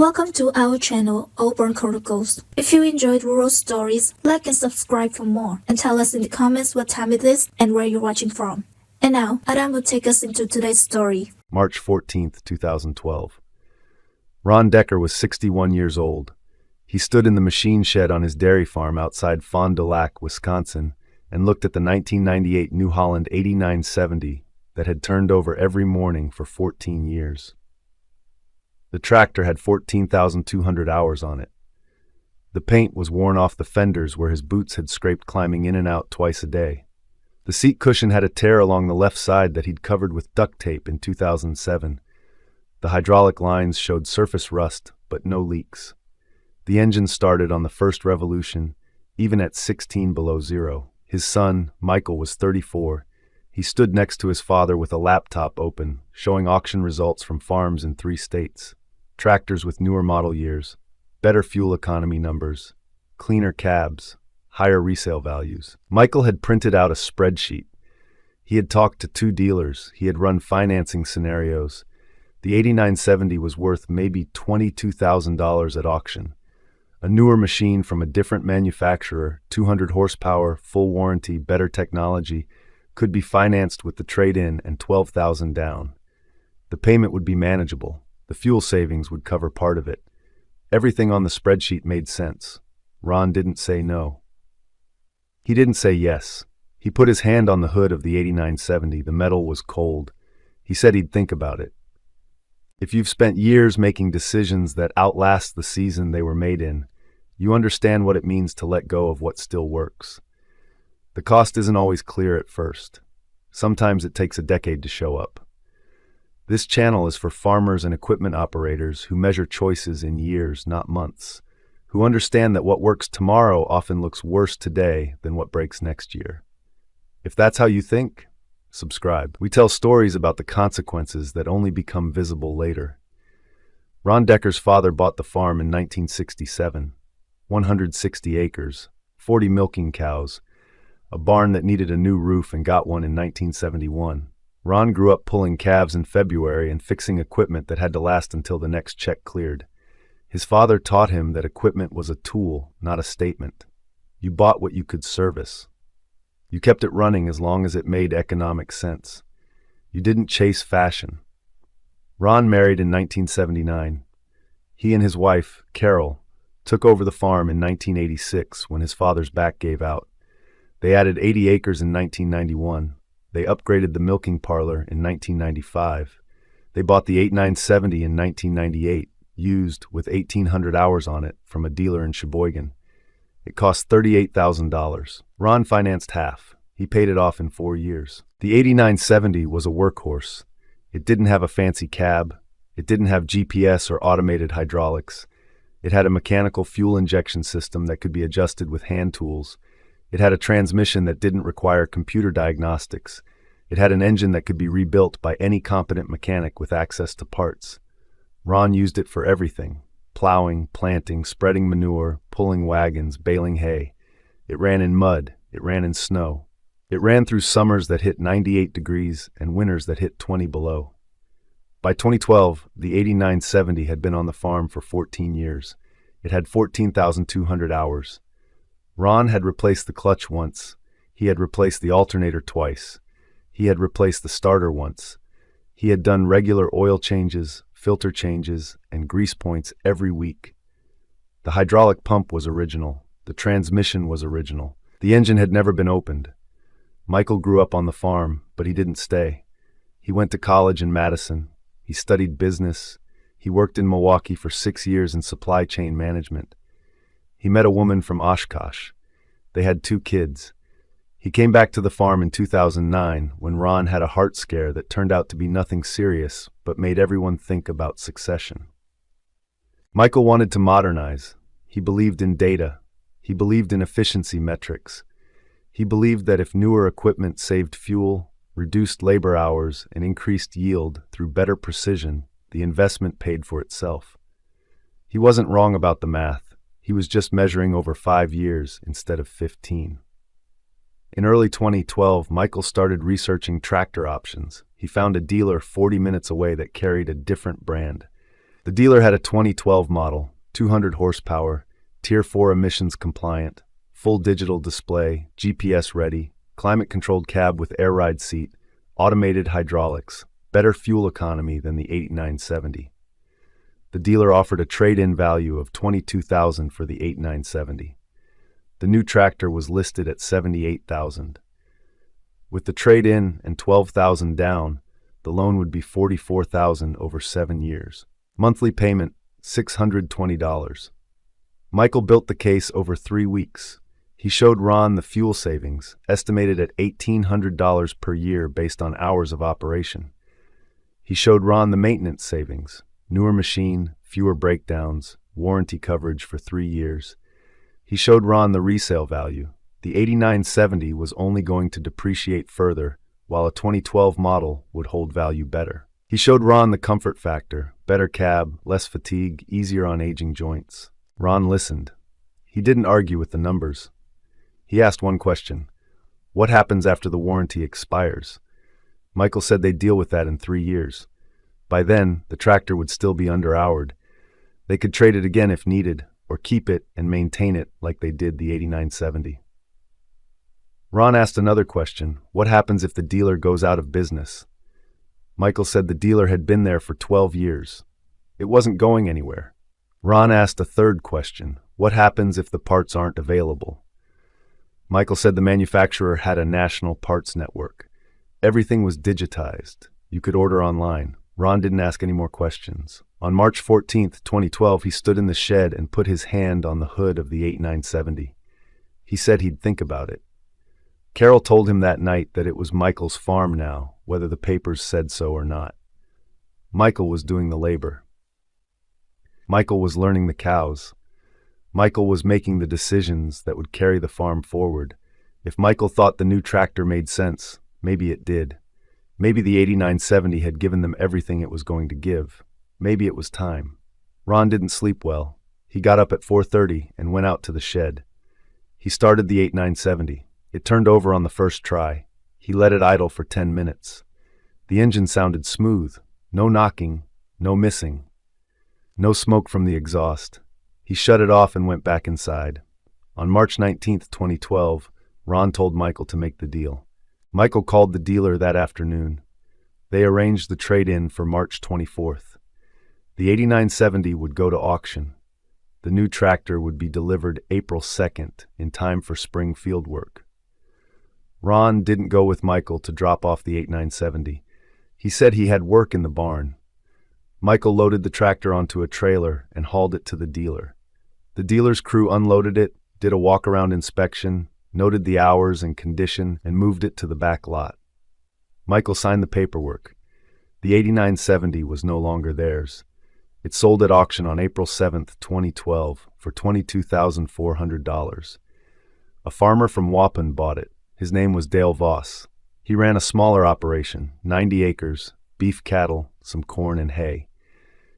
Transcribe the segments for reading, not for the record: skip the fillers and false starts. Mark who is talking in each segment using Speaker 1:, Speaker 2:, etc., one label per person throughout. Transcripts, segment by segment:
Speaker 1: Welcome to our channel, Auburn Chronicles. If you enjoyed rural stories, like and subscribe for more, and tell us in the comments what time it is and where you're watching from. And now, Adam will take us into today's story.
Speaker 2: March 14th, 2012. Ron Decker was 61 years old. He stood in the machine shed on his dairy farm outside Fond du Lac, Wisconsin, and looked at the 1998 New Holland 8970 that had turned over every morning for 14 years. The tractor had 14,200 hours on it. The paint was worn off the fenders where his boots had scraped climbing in and out twice a day. The seat cushion had a tear along the left side that he'd covered with duct tape in 2007. The hydraulic lines showed surface rust, but no leaks. The engine started on the first revolution, even at 16 below zero. His son, Michael, was 34. He stood next to his father with a laptop open, showing auction results from farms in 3 states. Tractors with newer model years, better fuel economy numbers, cleaner cabs, higher resale values. Michael had printed out a spreadsheet. He had talked to 2 dealers. He had run financing scenarios. The 8970 was worth maybe $22,000 at auction. A newer machine from a different manufacturer, 200 horsepower, full warranty, better technology, could be financed with the trade-in and $12,000 down. The payment would be manageable. The fuel savings would cover part of it. Everything on the spreadsheet made sense. Ron didn't say no. He didn't say yes. He put his hand on the hood of the 8970. The metal was cold. He said he'd think about it. If you've spent years making decisions that outlast the season they were made in, you understand what it means to let go of what still works. The cost isn't always clear at first. Sometimes it takes a decade to show up. This channel is for farmers and equipment operators who measure choices in years, not months, who understand that what works tomorrow often looks worse today than what breaks next year. If that's how you think, subscribe. We tell stories about the consequences that only become visible later. Ron Decker's father bought the farm in 1967. 160 acres, 40 milking cows, a barn that needed a new roof and got one in 1971. Ron grew up pulling calves in February and fixing equipment that had to last until the next check cleared. His father taught him that equipment was a tool, not a statement. You bought what you could service. You kept it running as long as it made economic sense. You didn't chase fashion. Ron married in 1979. He and his wife, Carol, took over the farm in 1986 when his father's back gave out. They added 80 acres in 1991. They upgraded the milking parlor in 1995. They bought the 8970 in 1998, used with 1,800 hours on it from a dealer in Sheboygan. It cost $38,000. Ron financed half. He paid it off in 4 years. The 8970 was a workhorse. It didn't have a fancy cab. It didn't have GPS or automated hydraulics. It had a mechanical fuel injection system that could be adjusted with hand tools. It had a transmission that didn't require computer diagnostics. It had an engine that could be rebuilt by any competent mechanic with access to parts. Ron used it for everything: plowing, planting, spreading manure, pulling wagons, baling hay. It ran in mud. It ran in snow. It ran through summers that hit 98 degrees and winters that hit 20 below. By 2012, the 8970 had been on the farm for 14 years. It had 14,200 hours. Ron had replaced the clutch once. He had replaced the alternator twice. He had replaced the starter once. He had done regular oil changes, filter changes, and grease points every week. The hydraulic pump was original. The transmission was original. The engine had never been opened. Michael grew up on the farm, but he didn't stay. He went to college in Madison. He studied business. He worked in Milwaukee for 6 years in supply chain management. He met a woman from Oshkosh. They had 2 kids. He came back to the farm in 2009 when Ron had a heart scare that turned out to be nothing serious but made everyone think about succession. Michael wanted to modernize. He believed in data. He believed in efficiency metrics. He believed that if newer equipment saved fuel, reduced labor hours, and increased yield through better precision, the investment paid for itself. He wasn't wrong about the math. He was just measuring over 5 years instead of 15. In early 2012, Michael started researching tractor options. He found a dealer 40 minutes away that carried a different brand. The dealer had a 2012 model, 200 horsepower, Tier 4 emissions compliant, full digital display, GPS ready, climate-controlled cab with air ride seat, automated hydraulics, better fuel economy than the 8970. The dealer offered a trade-in value of $22,000 for the 8970. The new tractor was listed at $78,000. With the trade-in and $12,000 down, the loan would be $44,000 over 7 years. Monthly payment, $620. Michael built the case over 3 weeks. He showed Ron the fuel savings, estimated at $1,800 per year based on hours of operation. He showed Ron the maintenance savings, newer machine, fewer breakdowns, warranty coverage for 3 years. He showed Ron the resale value. The 8970 was only going to depreciate further, while a 2012 model would hold value better. He showed Ron the comfort factor, better cab, less fatigue, easier on aging joints. Ron listened. He didn't argue with the numbers. He asked one question: what happens after the warranty expires? Michael said they'd deal with that in 3 years. By then, the tractor would still be under-houred. They could trade it again if needed, or keep it and maintain it like they did the 8970. Ron asked another question: what happens if the dealer goes out of business? Michael said the dealer had been there for 12 years. It wasn't going anywhere. Ron asked a third question: what happens if the parts aren't available? Michael said the manufacturer had a national parts network. Everything was digitized. You could order online. Ron didn't ask any more questions. On March 14, 2012, he stood in the shed and put his hand on the hood of the 8970. He said he'd think about it. Carol told him that night that it was Michael's farm now, whether the papers said so or not. Michael was doing the labor. Michael was learning the cows. Michael was making the decisions that would carry the farm forward. If Michael thought the new tractor made sense, maybe it did. Maybe the 8970 had given them everything it was going to give. Maybe it was time. Ron didn't sleep well. He got up at 4:30 and went out to the shed. He started the 8970. It turned over on the first try. He let it idle for 10 minutes. The engine sounded smooth. No knocking, no missing. No smoke from the exhaust. He shut it off and went back inside. On March 19, 2012, Ron told Michael to make the deal. Michael called the dealer that afternoon. They arranged the trade-in for March 24th. The 8970 would go to auction. The new tractor would be delivered April 2nd in time for spring field work. Ron didn't go with Michael to drop off the 8970. He said he had work in the barn. Michael loaded the tractor onto a trailer and hauled it to the dealer. The dealer's crew unloaded it, did a walk-around inspection, noted the hours and condition, and moved it to the back lot. Michael signed the paperwork. The 8970 was no longer theirs. It sold at auction on April 7, 2012, for $22,400. A farmer from Waupun bought it. His name was Dale Voss. He ran a smaller operation, 90 acres, beef cattle, some corn and hay.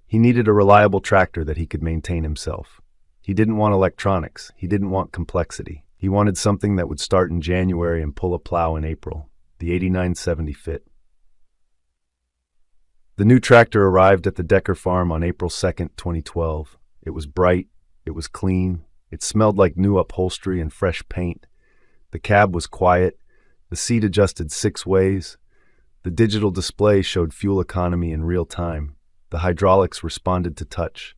Speaker 2: He needed a reliable tractor that he could maintain himself. He didn't want electronics. He didn't want complexity. He wanted something that would start in January and pull a plow in April. The 8970 fit. The new tractor arrived at the Decker farm on April 2, 2012. It was bright, it was clean, it smelled like new upholstery and fresh paint. The cab was quiet, the seat adjusted 6 ways. The digital display showed fuel economy in real time. The hydraulics responded to touch.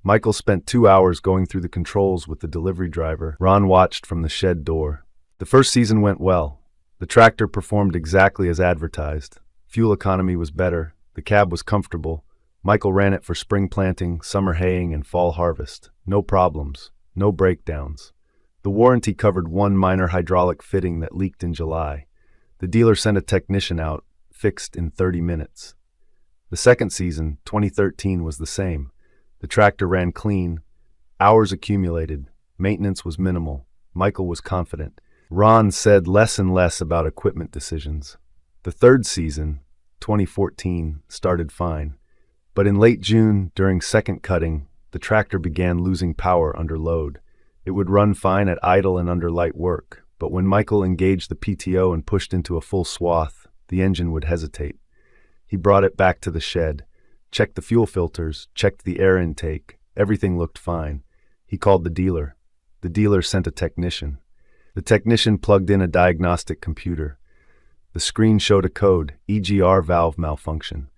Speaker 2: Michael spent 2 hours going through the controls with the delivery driver. Ron watched from the shed door. The first season went well. The tractor performed exactly as advertised. Fuel economy was better. The cab was comfortable. Michael ran it for spring planting, summer haying, and fall harvest. No problems. No breakdowns. The warranty covered one minor hydraulic fitting that leaked in July. The dealer sent a technician out, fixed in 30 minutes. The second season, 2013, was the same. The tractor ran clean. Hours accumulated. Maintenance was minimal. Michael was confident. Ron said less and less about equipment decisions. The third season, 2014, started fine. But in late June, during second cutting, the tractor began losing power under load. It would run fine at idle and under light work, but when Michael engaged the PTO and pushed into a full swath, the engine would hesitate. He brought it back to the shed. checked the fuel filters, checked the air intake. Everything looked fine. He called the dealer. The dealer sent a technician. The technician plugged in a diagnostic computer. The screen showed a code, EGR valve malfunction.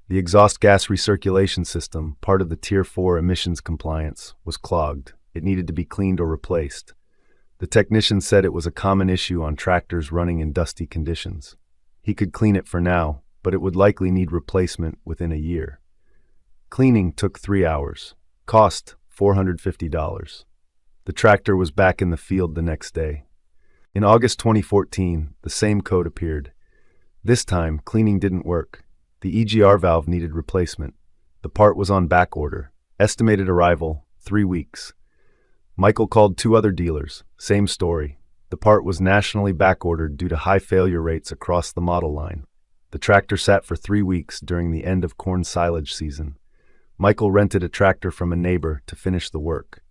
Speaker 2: The exhaust gas recirculation system, part of the Tier 4 emissions compliance, was clogged. It needed to be cleaned or replaced. The technician said it was a common issue on tractors running in dusty conditions. He could clean it for now, but it would likely need replacement within a year. Cleaning took 3 hours. Cost $450. The tractor was back in the field the next day. In August 2014, the same code appeared. This time, cleaning didn't work. The EGR valve needed replacement. The part was on back order. Estimated arrival, 3 weeks. Michael called 2 other dealers. Same story. The part was nationally back-ordered due to high failure rates across the model line. The tractor sat for 3 weeks during the end of corn silage season. Michael rented a tractor from a neighbor to finish the work.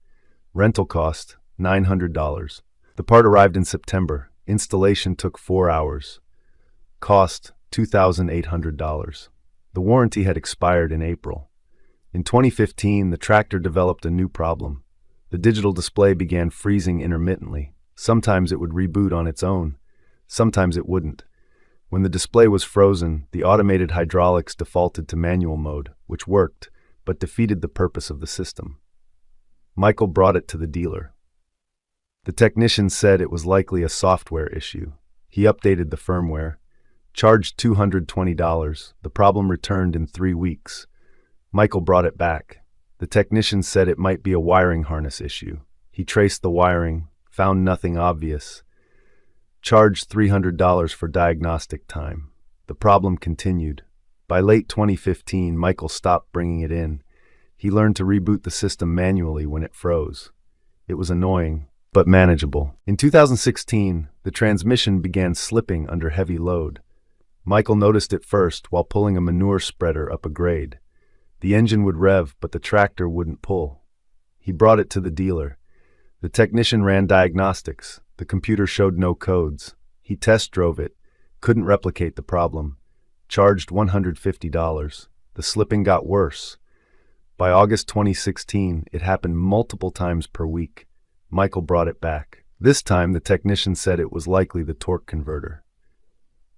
Speaker 2: Rental cost, $900. The part arrived in September. Installation took 4 hours. Cost, $2,800. The warranty had expired in April. In 2015, the tractor developed a new problem. The digital display began freezing intermittently. Sometimes it would reboot on its own. Sometimes it wouldn't. When the display was frozen, the automated hydraulics defaulted to manual mode, which worked, but defeated the purpose of the system. Michael brought it to the dealer. The technician said it was likely a software issue. He updated the firmware, charged $220. The problem returned in 3 weeks. Michael brought it back. The technician said it might be a wiring harness issue. He traced the wiring, found nothing obvious, charged $300 for diagnostic time. The problem continued. By late 2015, Michael stopped bringing it in. He learned to reboot the system manually when it froze. It was annoying, but manageable. In 2016, the transmission began slipping under heavy load. Michael noticed it first while pulling a manure spreader up a grade. The engine would rev, but the tractor wouldn't pull. He brought it to the dealer. The technician ran diagnostics. The computer showed no codes. He test drove it, couldn't replicate the problem, charged $150. The slipping got worse. By August 2016, it happened multiple times per week. Michael brought it back. This time, the technician said it was likely the torque converter.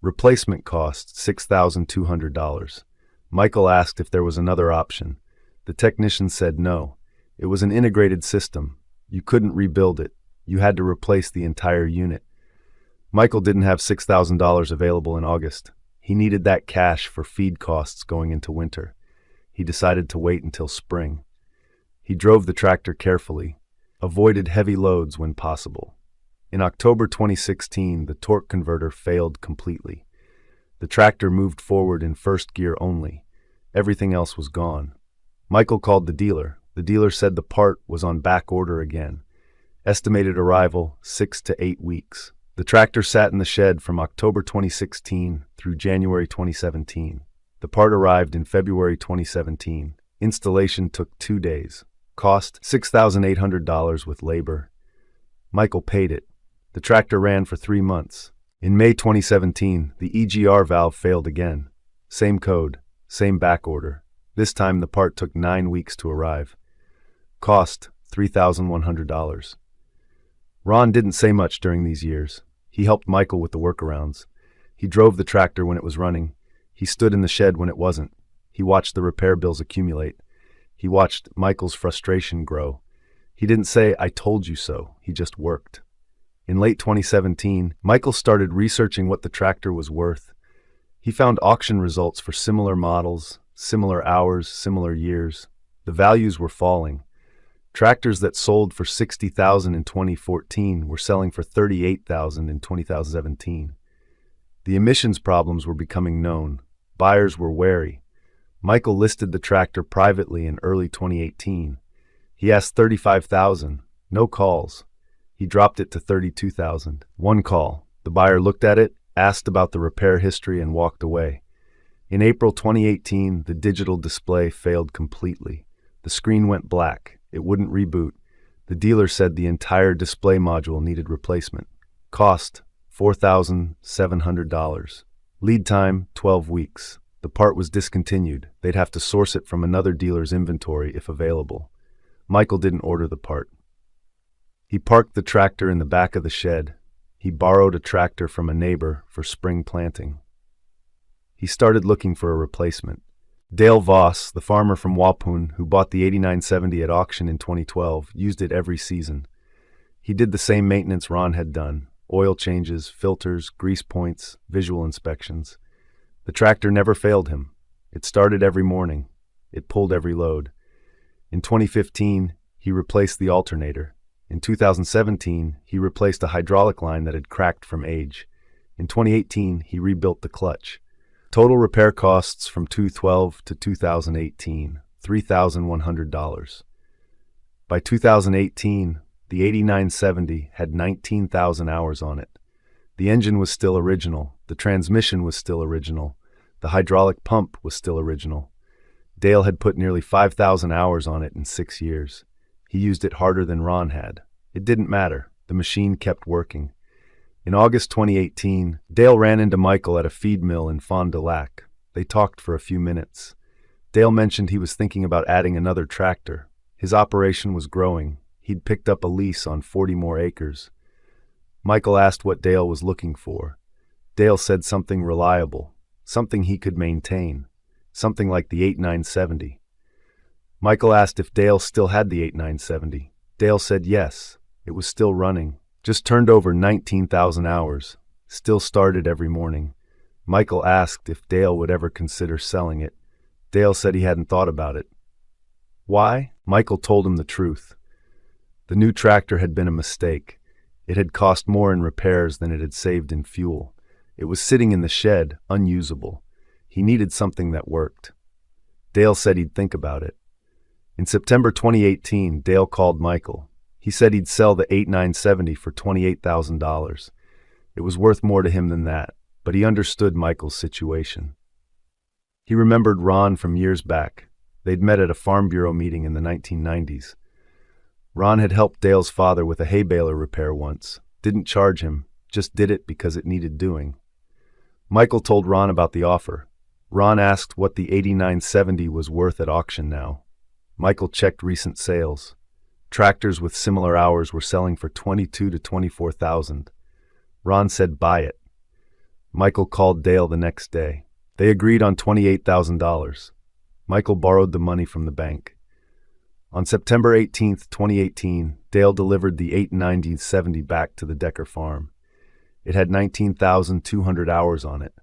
Speaker 2: Replacement cost, $6,200. Michael asked if there was another option. The technician said no. It was an integrated system. You couldn't rebuild it. You had to replace the entire unit. Michael didn't have $6,000 available in August. He needed that cash for feed costs going into winter. He decided to wait until spring. He drove the tractor carefully, avoided heavy loads when possible. In October 2016, the torque converter failed completely. The tractor moved forward in first gear only. Everything else was gone. Michael called the dealer. The dealer said the part was on back order again. Estimated arrival, 6 to 8 weeks. The tractor sat in the shed from October 2016 through January 2017. The part arrived in February 2017. Installation took 2 days. Cost $6,800 with labor. Michael paid it. The tractor ran for 3 months. In May 2017, the EGR valve failed again. Same code, same back order. This time the part took 9 weeks to arrive. Cost $3,100. Ron didn't say much during these years. He helped Michael with the workarounds. He drove the tractor when it was running. He stood in the shed when it wasn't. He watched the repair bills accumulate. He watched Michael's frustration grow. He didn't say, "I told you so." He just worked. In late 2017, Michael started researching what the tractor was worth. He found auction results for similar models, similar hours, similar years. The values were falling. Tractors that sold for $60,000 in 2014 were selling for $38,000 in 2017. The emissions problems were becoming known. Buyers were wary. Michael listed the tractor privately in early 2018. He asked $35,000, no calls. He dropped it to $32,000. One call. The buyer looked at it, asked about the repair history, and walked away. In April 2018, the digital display failed completely. The screen went black. It wouldn't reboot. The dealer said the entire display module needed replacement. Cost, $4,700. Lead time, 12 weeks. The part was discontinued. They'd have to source it from another dealer's inventory if available. Michael didn't order the part. He parked the tractor in the back of the shed. He borrowed a tractor from a neighbor for spring planting. He started looking for a replacement. Dale Voss, the farmer from Wapun who bought the 8970 at auction in 2012, used it every season. He did the same maintenance Ron had done: oil changes, filters, grease points, visual inspections. The tractor never failed him. It started every morning. It pulled every load. In 2015, he replaced the alternator. In 2017, he replaced a hydraulic line that had cracked from age. In 2018, he rebuilt the clutch. Total repair costs from 2012 to 2018, $3,100. By 2018, the 8970 had 19,000 hours on it. The engine was still original, the transmission was still original, the hydraulic pump was still original. Dale had put nearly 5,000 hours on it in 6 years. He used it harder than Ron had. It didn't matter. The machine kept working. In August 2018, Dale ran into Michael at a feed mill in Fond du Lac. They talked for a few minutes. Dale mentioned he was thinking about adding another tractor. His operation was growing. He'd picked up a lease on 40 more acres. Michael asked what Dale was looking for. Dale said something reliable, something he could maintain, something like the 8970. Michael asked if Dale still had the 8970. Dale said yes. It was still running. Just turned over 19,000 hours. Still started every morning. Michael asked if Dale would ever consider selling it. Dale said he hadn't thought about it. Why? Michael told him the truth. The new tractor had been a mistake. It had cost more in repairs than it had saved in fuel. It was sitting in the shed, unusable. He needed something that worked. Dale said he'd think about it. In September 2018, Dale called Michael. He said he'd sell the 8970 for $28,000. It was worth more to him than that, but he understood Michael's situation. He remembered Ron from years back. They'd met at a Farm Bureau meeting in the 1990s. Ron had helped Dale's father with a hay baler repair once. Didn't charge him, just did it because it needed doing. Michael told Ron about the offer. Ron asked what the 8970 was worth at auction now. Michael checked recent sales. Tractors with similar hours were selling for $22,000 to $24,000. Ron said buy it. Michael called Dale the next day. They agreed on $28,000. Michael borrowed the money from the bank. On September 18, 2018, Dale delivered the 8970 back to the Decker farm. It had 19,200 hours on it.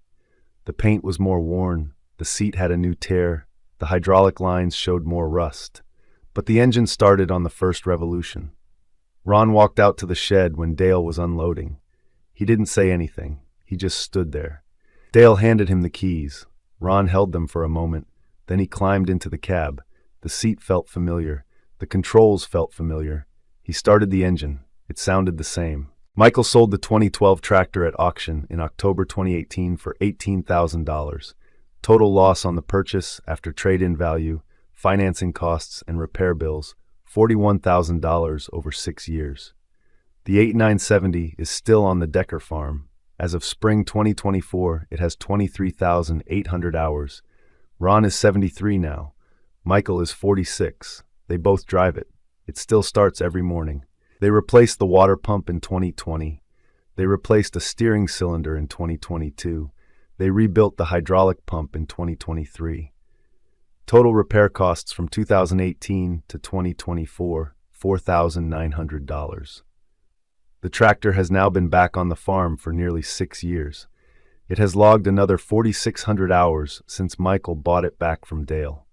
Speaker 2: The paint was more worn, the seat had a new tear, the hydraulic lines showed more rust. But the engine started on the first revolution. Ron walked out to the shed when Dale was unloading. He didn't say anything. He just stood there. Dale handed him the keys. Ron held them for a moment. Then he climbed into the cab. The seat felt familiar. The controls felt familiar. He started the engine. It sounded the same. Michael sold the 2012 tractor at auction in October 2018 for $18,000. Total loss on the purchase after trade-in value, financing costs, and repair bills, $41,000 over 6 years. The 8970 is still on the Decker farm. As of spring 2024, it has 23,800 hours. Ron is 73 now. Michael is 46. They both drive it. It still starts every morning. They replaced the water pump in 2020. They replaced a steering cylinder in 2022. They rebuilt the hydraulic pump in 2023. Total repair costs from 2018 to 2024, $4,900. The tractor has now been back on the farm for nearly 6 years. It has logged another 4,600 hours since Michael bought it back from Dale.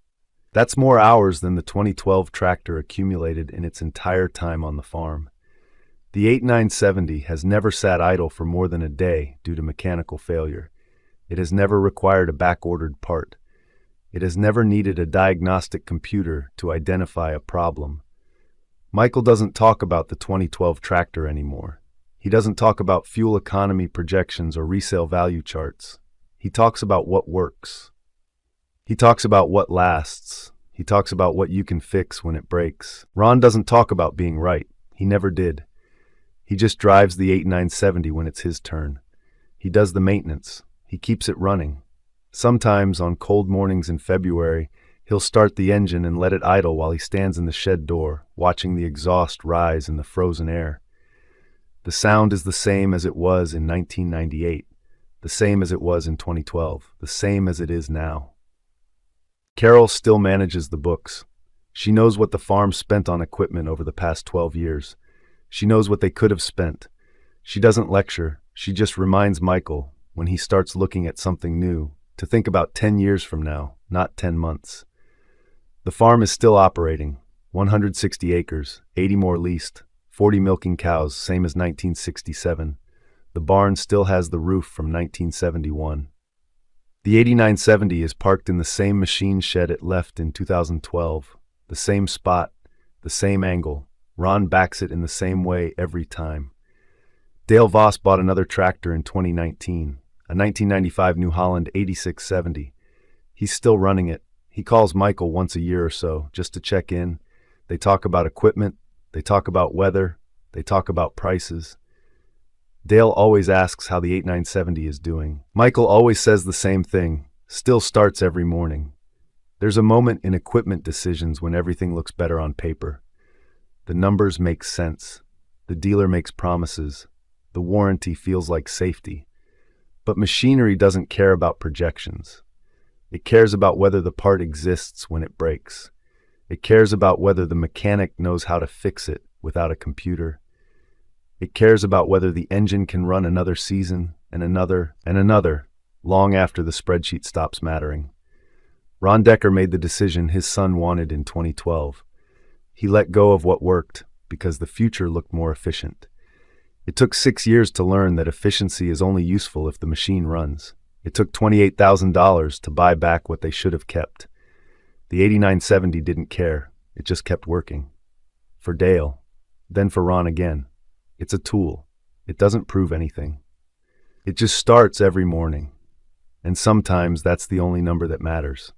Speaker 2: That's more hours than the 2012 tractor accumulated in its entire time on the farm. The 8970 has never sat idle for more than a day due to mechanical failure. It has never required a back-ordered part. It has never needed a diagnostic computer to identify a problem. Michael doesn't talk about the 2012 tractor anymore. He doesn't talk about fuel economy projections or resale value charts. He talks about what works. He talks about what lasts. He talks about what you can fix when it breaks. Ron doesn't talk about being right. He never did. He just drives the 8970 when it's his turn. He does the maintenance. He keeps it running. Sometimes, on cold mornings in February, he'll start the engine and let it idle while he stands in the shed door, watching the exhaust rise in the frozen air. The sound is the same as it was in 1998, the same as it was in 2012, the same as it is now. Carol still manages the books. She knows what the farm spent on equipment over the past 12 years. She knows what they could have spent. She doesn't lecture, she just reminds Michael, when he starts looking at something new, to think about 10 years from now, not 10 months. The farm is still operating, 160 acres, 80 more leased, 40 milking cows, same as 1967. The barn still has the roof from 1971. The 8970 is parked in the same machine shed it left in 2012, the same spot, the same angle. Ron backs it in the same way every time. Dale Voss bought another tractor in 2019, a 1995 New Holland 8670. He's still running it. He calls Michael once a year or so, just to check in. They talk about equipment, they talk about weather, they talk about prices. Dale always asks how the 8970 is doing. Michael always says the same thing, still starts every morning. There's a moment in equipment decisions when everything looks better on paper. The numbers make sense. The dealer makes promises. The warranty feels like safety. But machinery doesn't care about projections. It cares about whether the part exists when it breaks. It cares about whether the mechanic knows how to fix it without a computer. It cares about whether the engine can run another season and another and another, long after the spreadsheet stops mattering. Ron Decker made the decision his son wanted in 2012. He let go of what worked because the future looked more efficient. It took 6 years to learn that efficiency is only useful if the machine runs. It took $28,000 to buy back what they should have kept. The 8970 didn't care. It just kept working. For Dale, then for Ron again. It's a tool. It doesn't prove anything. It just starts every morning. And sometimes that's the only number that matters.